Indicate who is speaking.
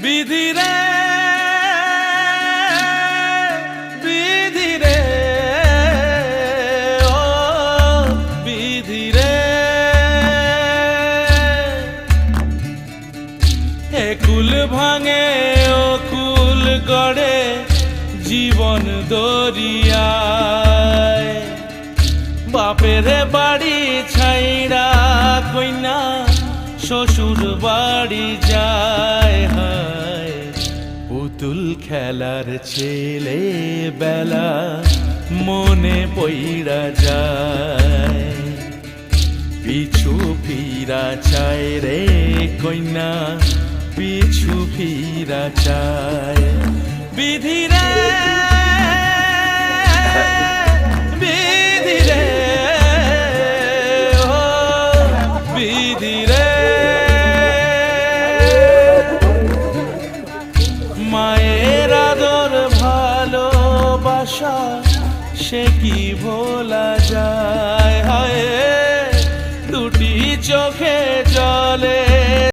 Speaker 1: বিধিরে বিধিরে ও বিধিরে একুল ভাঙে ও কুল গড়ে জীবন দরিয়ায় বাপের বাড়ি ছাইড়া কইনা শ্বশুর বাড়ি যায় হায় পুতুল খেলার ছেলে বেলা মনে পইড়া যায় পিছু ফিরা চায় রে কইনা পিছু ফিরা চায় বিধিরে বিধিরে ও বিধিরে মায়ের আদর ভালোবাসা সে কি ভোলা যায়।